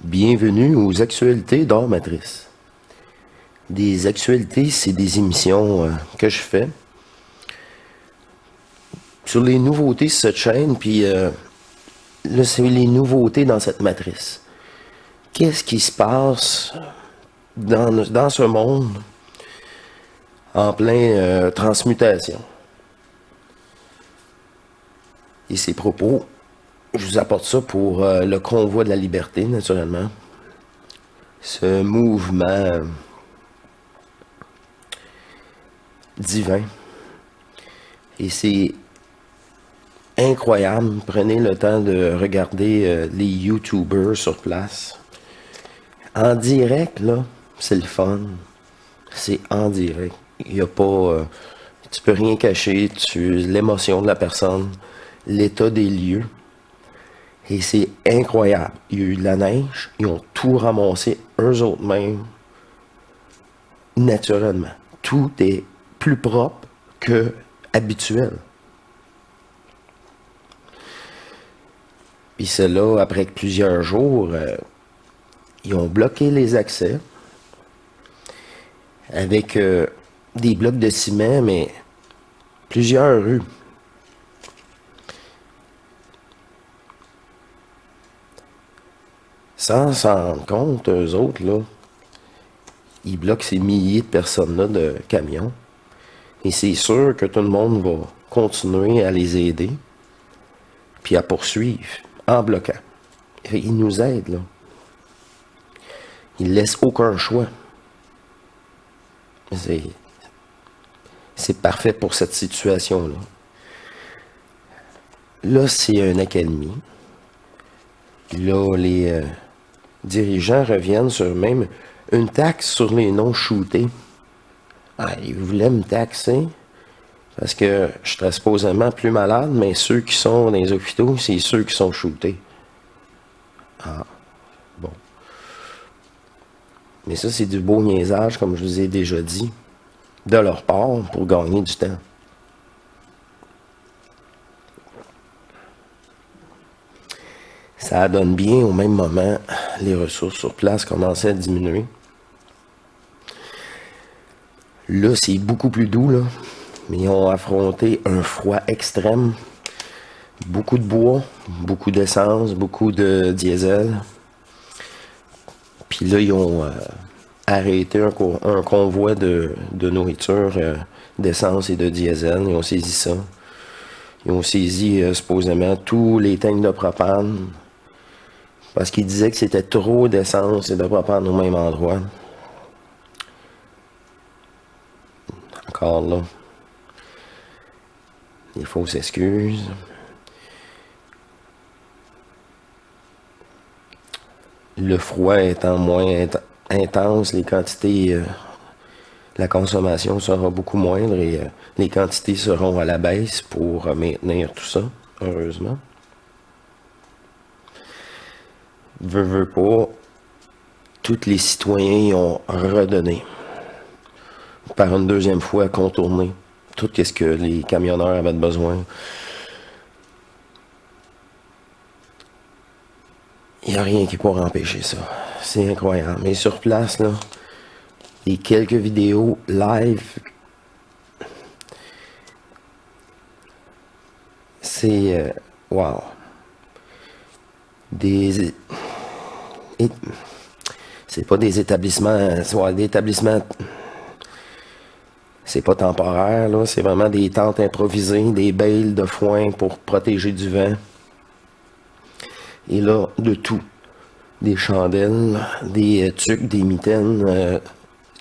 Bienvenue aux actualités d'Art Matrice. Des actualités, c'est des émissions que je fais sur les nouveautés sur cette chaîne, puis là, c'est les nouveautés dans cette matrice. Qu'est-ce qui se passe dans ce monde en plein transmutation? Et ces propos, je vous apporte ça pour le convoi de la liberté, naturellement. Ce mouvement divin. Et c'est incroyable. Prenez le temps de regarder les YouTubers sur place. En direct, là, c'est le fun. C'est en direct. Il y a pas... tu peux rien cacher. L'émotion de la personne, l'état des lieux. Et c'est incroyable. Il y a eu de la neige. Ils ont tout ramassé eux autres mêmes. Naturellement. Tout est plus propre que habituel. Puis cela, après plusieurs jours, ils ont bloqué les accès avec des blocs de ciment, mais plusieurs rues. Sans s'en rendre compte, eux autres, là, ils bloquent ces milliers de personnes-là de camions. Et c'est sûr que tout le monde va continuer à les aider, puis à poursuivre en bloquant. Ils nous aident, là. Ils ne laissent aucun choix. C'est parfait pour cette situation-là. Là, c'est une accalmie. Là, les dirigeants reviennent sur même une taxe sur les non-shootés. Ah, ils voulaient me taxer parce que je serais supposément plus malade, mais ceux qui sont dans les hôpitaux, c'est ceux qui sont shootés. Ah, bon. Mais ça, c'est du beau niaisage, comme je vous ai déjà dit, de leur part, pour gagner du temps. Ça donne bien au même moment, les ressources sur place commençaient à diminuer. Là, c'est beaucoup plus doux, là. Mais ils ont affronté un froid extrême. Beaucoup de bois, beaucoup d'essence, beaucoup de diesel. Puis là, ils ont arrêté un convoi de nourriture, d'essence et de diesel. Ils ont saisi ça. Ils ont saisi supposément tous les tanks de propane. Parce qu'ils disaient que c'était trop d'essence et de propane au même endroit. Encore là. Des fausses excuses. Le froid étant moins intense, les quantités, la consommation sera beaucoup moindre et les quantités seront à la baisse pour maintenir tout ça, heureusement. Veux pas, tous les citoyens ont redonné. Par une deuxième fois, contourné tout ce que les camionneurs avaient besoin. Il n'y a rien qui pourra empêcher ça. C'est incroyable. Mais sur place, là, les quelques vidéos live, c'est... wow. C'est pas des établissements... C'est des établissements... C'est pas temporaire, là. C'est vraiment des tentes improvisées, des bales de foin pour protéger du vent. Et là, de tout. Des chandelles, des tucs, des mitaines,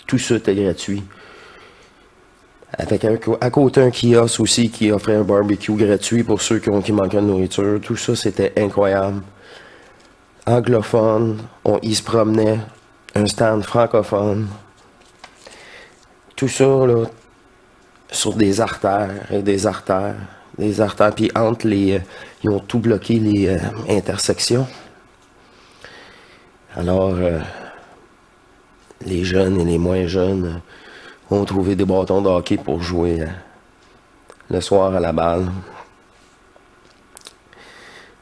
tout ça était gratuit. Avec à côté un kiosque aussi qui offrait un barbecue gratuit pour ceux qui manquaient de nourriture. Tout ça, c'était incroyable. Anglophone, ils se promenaient, un stand francophone. Tout ça, là, sur des artères et des artères, puis entre les... ils ont tout bloqué, les intersections. Alors, les jeunes et les moins jeunes ont trouvé des bâtons de hockey pour jouer le soir à la balle.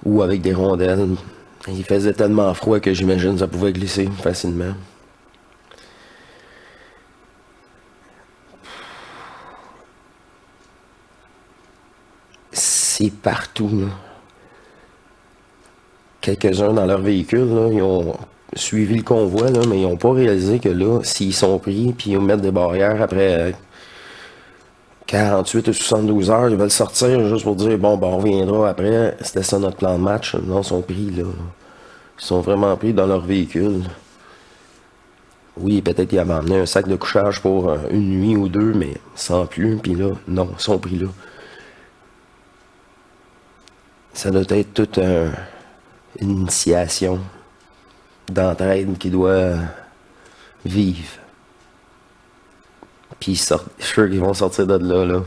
Ou avec des rondelles Il faisait tellement froid que j'imagine que ça pouvait glisser facilement. C'est partout, là. Quelques-uns dans leur véhicule, là, ils ont suivi le convoi, là, mais ils n'ont pas réalisé que là, s'ils sont pris puis ils mettent des barrières après 48 ou 72 heures, ils veulent sortir juste pour dire bon, ben on reviendra après. C'était ça notre plan de match. Non, ils sont pris, là. Ils sont vraiment pris dans leur véhicule. Oui, peut-être qu'ils avaient emmené un sac de couchage pour une nuit ou deux, mais sans plus. Puis là, non, ils sont pris là. Ça doit être toute une initiation d'entraide qui doit vivre. Puis je suis sûr qu'ils vont sortir de là.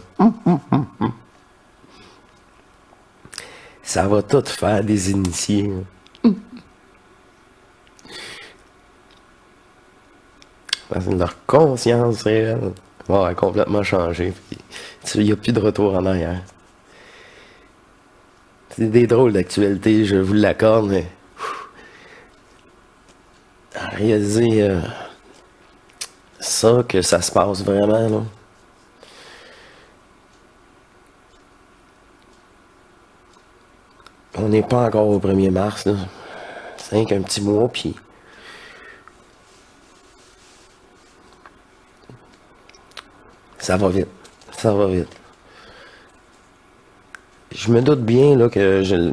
Ça va tout faire des initiés. Parce que leur conscience réelle va complètement changer. Il n'y a plus de retour en arrière. C'est des drôles d'actualité, je vous l'accorde, mais à réaliser ça, que ça se passe vraiment, là. On n'est pas encore au 1er mars, là. C'est rien qu'un petit mois, puis ça va vite. Ça va vite. Je me doute bien là, que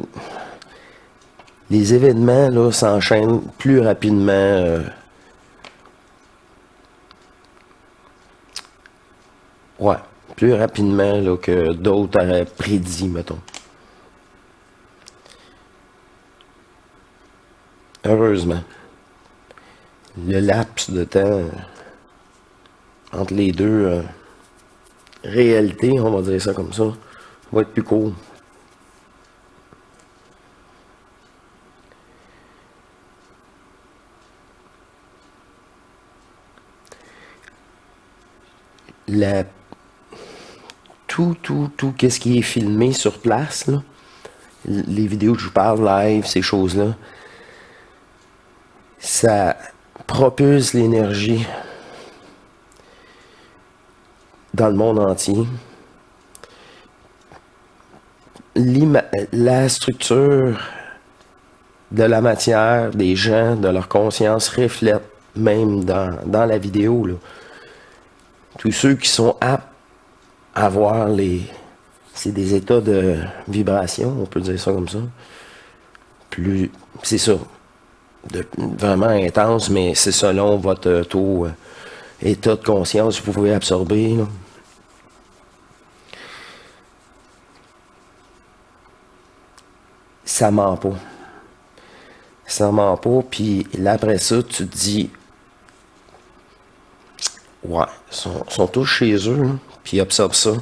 les événements là, s'enchaînent plus rapidement. Ouais, plus rapidement là, que d'autres auraient prédit, mettons. Heureusement. Le laps de temps entre les deux réalités, on va dire ça comme ça, va être plus court. La, tout, qu'est-ce qui est filmé sur place, là, les vidéos que je vous parle, live, ces choses-là, ça propulse l'énergie dans le monde entier. La structure de la matière des gens, de leur conscience, reflète même dans la vidéo, là. Tous ceux qui sont aptes à voir c'est des états de vibration, on peut dire ça comme ça. C'est ça. Vraiment intense, mais c'est selon votre taux, état de conscience que vous pouvez absorber, là. Ça ment pas. Ça ment pas, puis là, après ça, tu te dis, ouais, sont tous chez eux, hein, puis ils observent ça.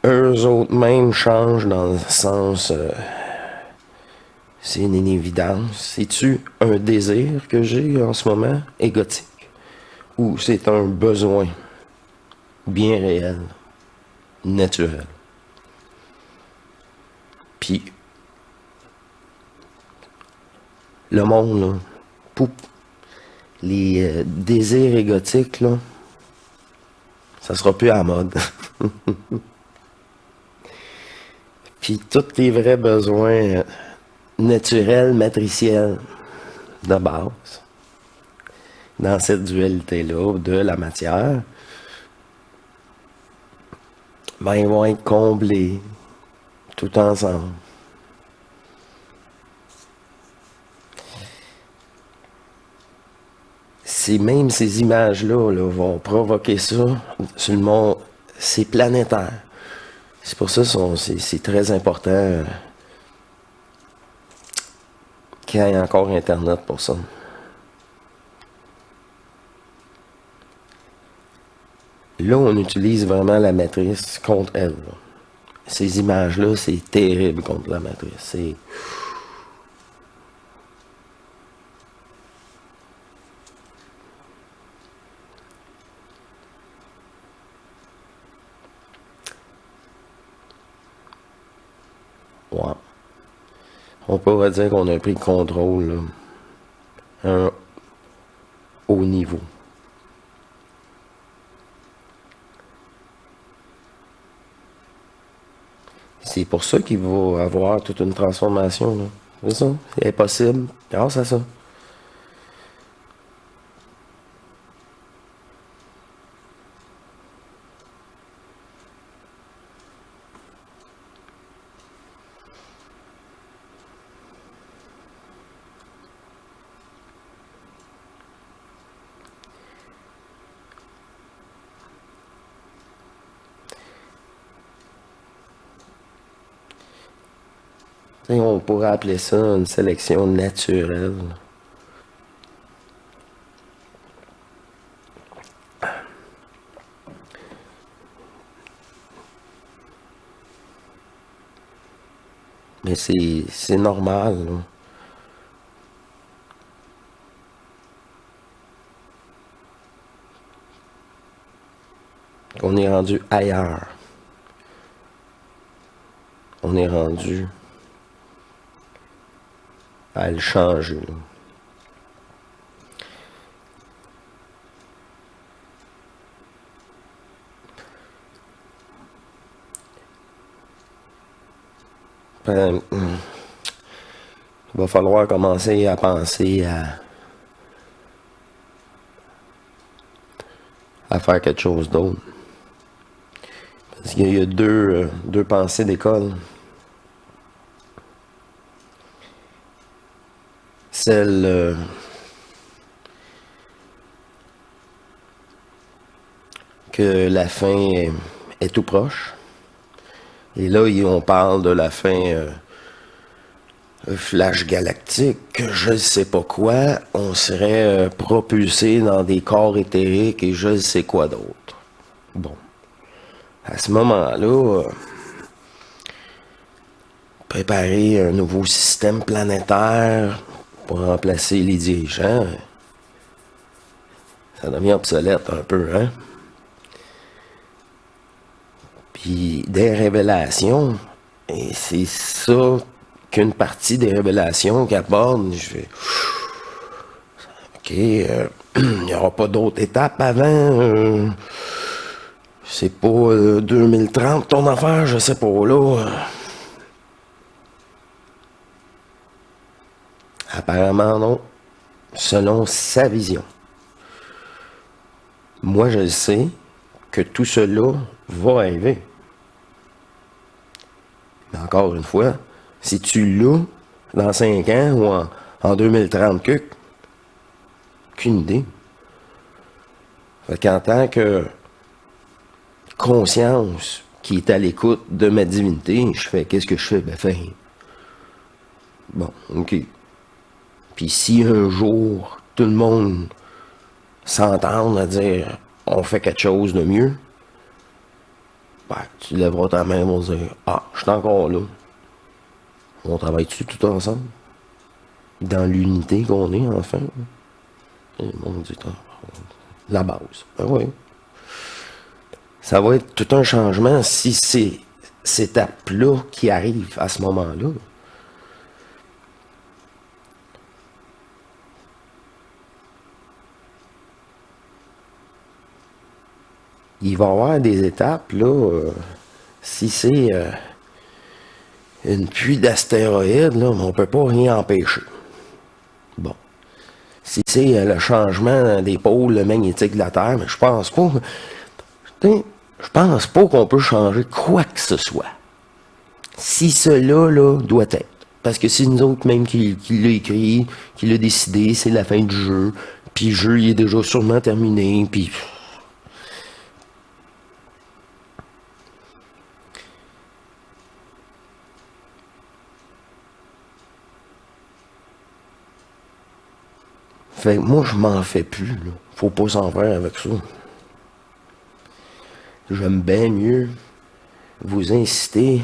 Eux autres même changent dans le sens, c'est une évidence. C'est-tu un désir que j'ai en ce moment, égotique, ou c'est un besoin bien réel, naturel? Puis, le monde, là, poup, les désirs égotiques, là, ça sera plus à la mode. Puis, tous les vrais besoins naturels, matriciels, de base, dans cette dualité-là de la matière, ben, ils vont être comblés tout ensemble. Même ces images-là là, vont provoquer ça sur le monde. C'est planétaire. C'est pour ça que c'est très important qu'il y ait encore Internet pour ça. Là, on utilise vraiment la matrice contre elle, là. Ces images-là, c'est terrible contre la matrice. C'est... Ouais. On pourrait dire qu'on a pris le contrôle, là, à un haut niveau. C'est pour ça qu'il va avoir toute une transformation, là. C'est ça. C'est possible grâce à ça. T'sais, on pourrait appeler ça une sélection naturelle. Mais c'est normal, là. On est rendu ailleurs. On est rendu à le changer, là. Ben, il va falloir commencer à penser à faire quelque chose d'autre. Parce qu'il y a deux pensées d'école. Celle que la fin est tout proche. Et là, on parle de la fin flash galactique, je ne sais pas quoi. On serait propulsé dans des corps éthériques et je ne sais quoi d'autre. Bon. À ce moment-là, préparer un nouveau système planétaire pour remplacer les dirigeants, ça devient obsolète un peu, hein? Puis des révélations, et c'est ça qu'une partie des révélations qu'aborde, je fais, ok, il n'y aura pas d'autres étapes avant, c'est pas 2030 ton affaire, je sais pas, là. Apparemment non, selon sa vision. Moi, je sais que tout cela va arriver. Mais encore une fois, si tu l'as dans 5 ans ou en 2030, aucune idée. Fait qu'en tant que conscience qui est à l'écoute de ma divinité, je fais, qu'est-ce que je fais? Ben, bon, ok. Puis si un jour, tout le monde s'entend à dire, on fait quelque chose de mieux, ben, tu lèveras ta main pour dire, ah, je suis encore là. On travaille-tu tout ensemble? Dans l'unité qu'on est, enfin. Et le monde dit, la base. Ben oui. Ça va être tout un changement si c'est cette étape-là qui arrive à ce moment-là. Il va y avoir des étapes, là, si c'est une pluie d'astéroïdes, là, on peut pas rien empêcher. Bon. Si c'est le changement des pôles magnétiques de la Terre, mais je pense pas. Je pense pas qu'on peut changer quoi que ce soit. Si cela là, doit être. Parce que c'est nous autres même qui l'a écrit, qui l'a décidé, c'est la fin du jeu. Puis le jeu il est déjà sûrement terminé. Puis. Fait que moi je m'en fais plus. Là. Faut pas s'en faire avec ça. J'aime bien mieux vous inciter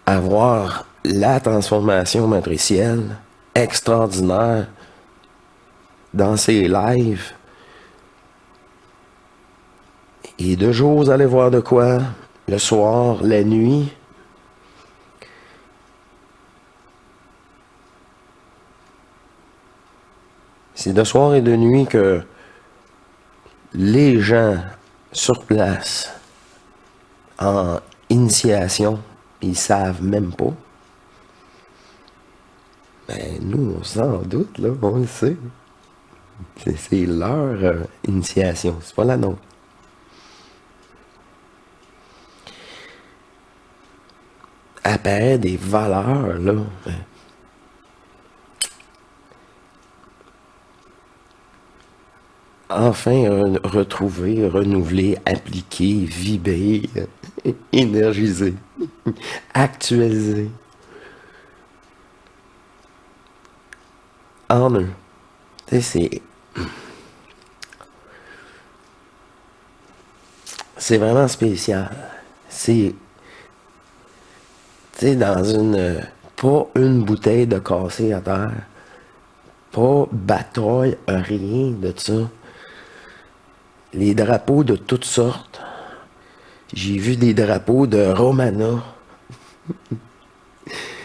à voir la transformation matricielle extraordinaire dans ces lives. Et de jour, vous allez voir de quoi. Le soir, la nuit. C'est de soir et de nuit que les gens sur place, en initiation, ils savent même pas. Ben, nous, on s'en doute, là, on le sait. C'est leur initiation, c'est pas la nôtre. Apparaît des valeurs, là. Enfin retrouver, renouveler, appliquer, vibrer, énergiser, actualiser en eux. Tu sais, c'est vraiment spécial. C'est, tu sais, dans pas une bouteille de cassé à terre, pas bataille, rien de ça. Les drapeaux de toutes sortes. J'ai vu des drapeaux de Romana.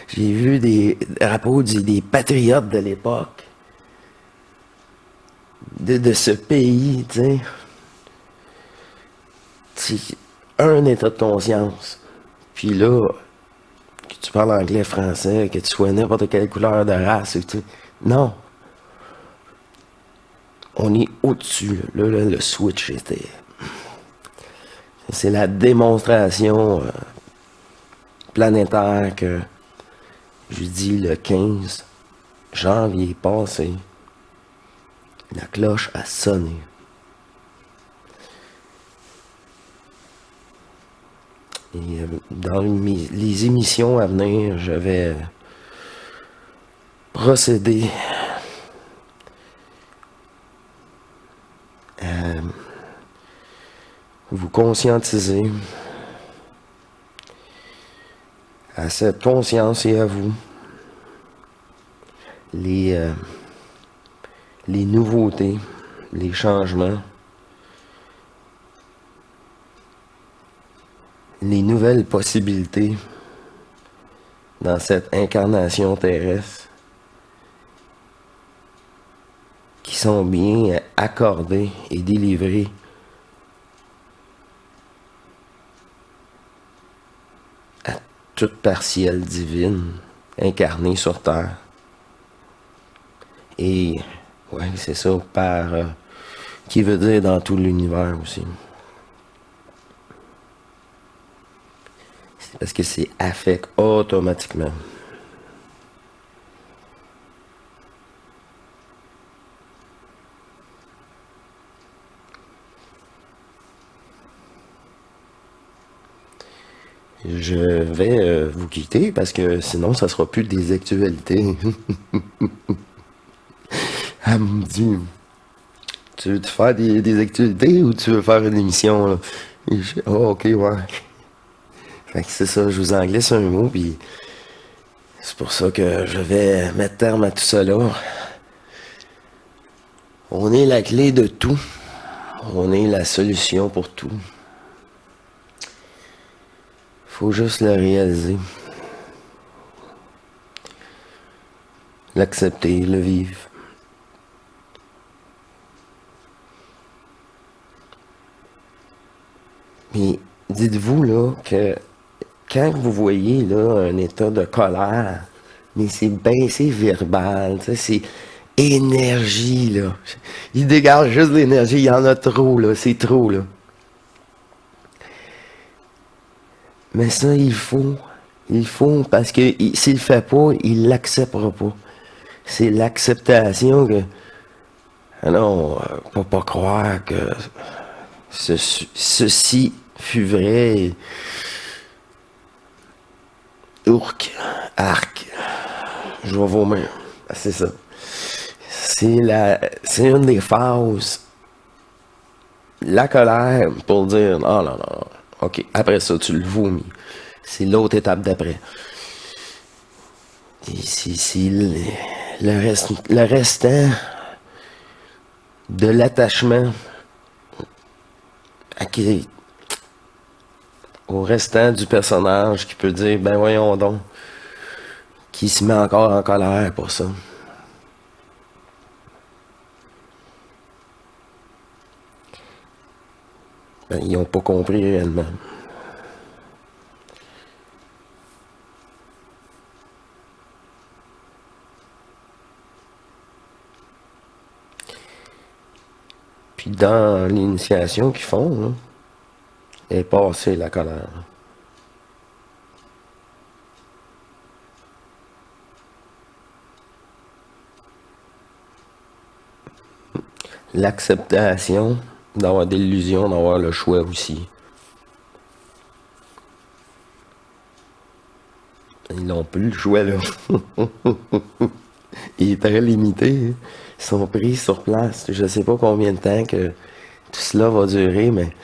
J'ai vu des drapeaux des patriotes de l'époque. De ce pays, tu sais. C'est un état de conscience. Puis là, que tu parles anglais, français, que tu sois n'importe quelle couleur de race, tu sais. Non. On est au-dessus. Là, le switch était... C'est la démonstration planétaire que je dis le 15 janvier passé. La cloche a sonné. Et dans les émissions à venir, je vais procéder à vous conscientiser à cette conscience et à vous les nouveautés, les changements, les nouvelles possibilités dans cette incarnation terrestre qui sont bien accordées et délivrées à toute partielle divine incarnée sur Terre. Et, ouais, c'est ça, par... qui veut dire dans tout l'univers aussi. C'est parce que c'est affecte automatiquement. Je vais vous quitter parce que sinon ça sera plus des actualités. Elle me dit, tu veux te faire des actualités ou tu veux faire une émission là? Et oh, ok, ouais. Fait que c'est ça, je vous en glisse un mot, puis c'est pour ça que je vais mettre terme à tout ça là. On est la clé de tout. On est la solution pour tout. Faut juste le réaliser. L'accepter, le vivre. Mais dites-vous là que quand vous voyez là un état de colère, mais c'est baissé verbal, c'est énergie là. Il dégage juste l'énergie, il y en a trop là, c'est trop là. Mais ça, il faut parce que s'il le fait pas, il l'acceptera pas. C'est l'acceptation que, ah non, faut pas croire que ceci fut vrai. Ourk, arc, je vais vomir. C'est ça. C'est une des phases. La colère pour dire, non, non, non. OK, après ça, tu le vomis. C'est l'autre étape d'après. C'est le restant de l'attachement au restant du personnage qui peut dire, ben voyons donc, qui se met encore en colère pour ça. Ben, ils n'ont pas compris réellement. Puis dans l'initiation qu'ils font, là, est passée la colère. L'acceptation d'avoir des illusions, d'avoir le choix aussi. Ils n'ont plus le choix, là. Il est très limité. Ils sont pris sur place. Je ne sais pas combien de temps que tout cela va durer, mais...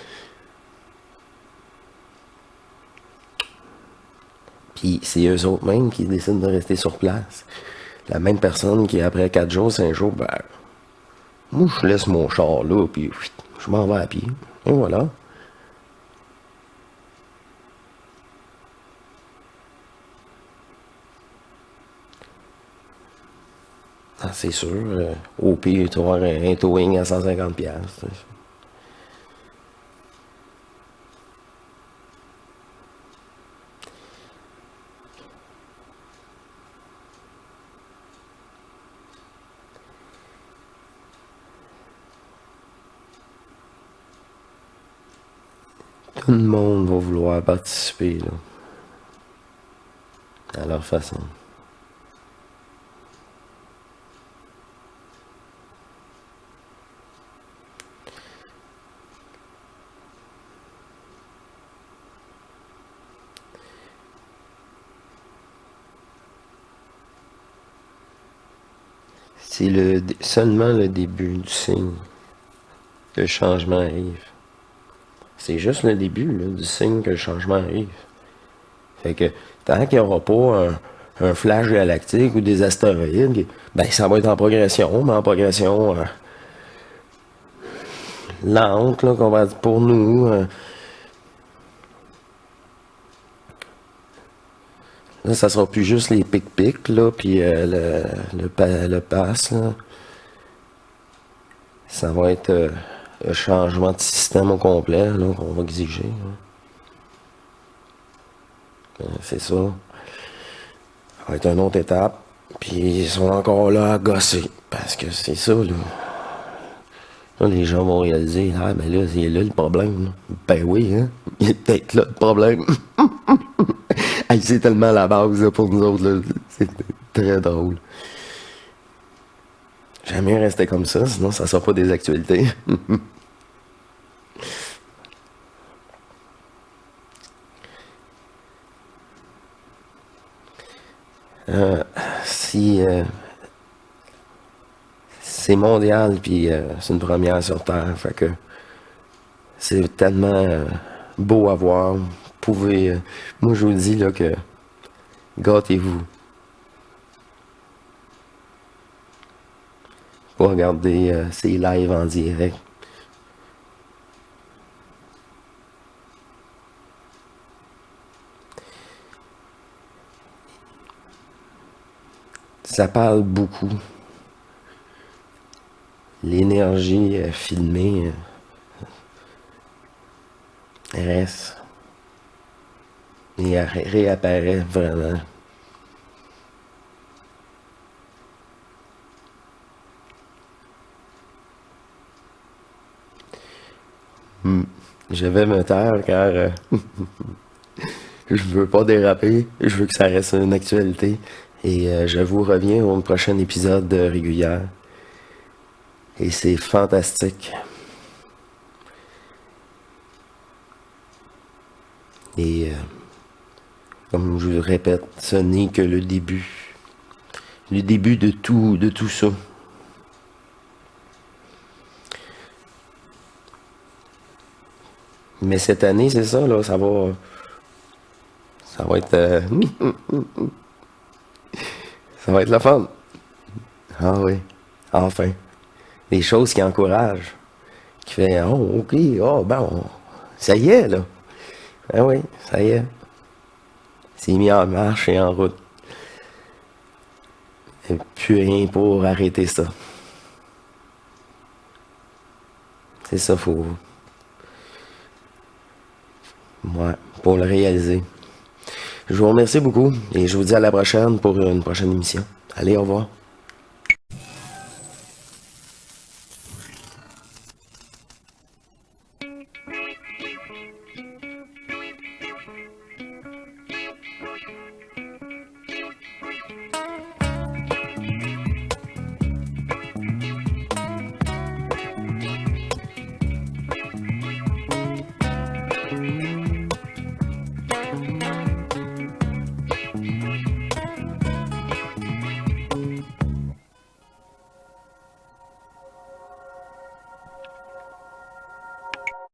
Puis c'est eux autres mêmes qui décident de rester sur place. La même personne qui, après 4 jours, 5 jours, ben... Moi, je laisse mon char là, puis je m'en vais à pied. Et voilà. Ah, c'est sûr. Au pire, tu vas avoir un towing à 150$. Tout le monde va vouloir participer, là, à leur façon. C'est seulement le début du signe que le changement arrive. C'est juste le début là, du signe que le changement arrive. Fait que tant qu'il n'y aura pas un flash galactique ou des astéroïdes, ben ça va être en progression, mais en progression lente, là, qu'on va dire pour nous. Là, ça sera plus juste les pic-pics, là, puis le pass, là. Ça va être le changement de système au complet, là, qu'on va exiger. C'est ça. Ça va être une autre étape. Puis ils sont encore là à gosser. Parce que c'est ça, là. Là, les gens vont réaliser, ah, ben là, c'est là le problème. Là. Ben oui, hein. Il est peut-être là le problème. Hey, c'est tellement la base là, pour nous autres. Là. C'est très drôle. J'aime mieux rester comme ça, sinon ça sort pas des actualités. Si c'est mondial, puis c'est une première sur Terre, fait que c'est tellement beau à voir. Vous pouvez, moi je vous dis là que gâtez-vous pour regarder ces lives en direct. Ça parle beaucoup. L'énergie filmée reste et elle réapparaît vraiment. Je vais me taire car je veux pas déraper, je veux que ça reste une actualité. Et je vous reviens au prochain épisode régulier. Et c'est fantastique. Et comme je vous le répète, ce n'est que le début. Le début de tout ça. Mais cette année, c'est ça, là, ça va être, ça va être la fun. Ah oui, enfin. Des choses qui encouragent, qui fait, oh, ok, oh, bon, ça y est, là. Ah oui, ça y est. C'est mis en marche et en route. Et plus rien pour arrêter ça. C'est ça, faut Ouais, pour le réaliser. Je vous remercie beaucoup et je vous dis à la prochaine pour une prochaine émission. Allez, au revoir.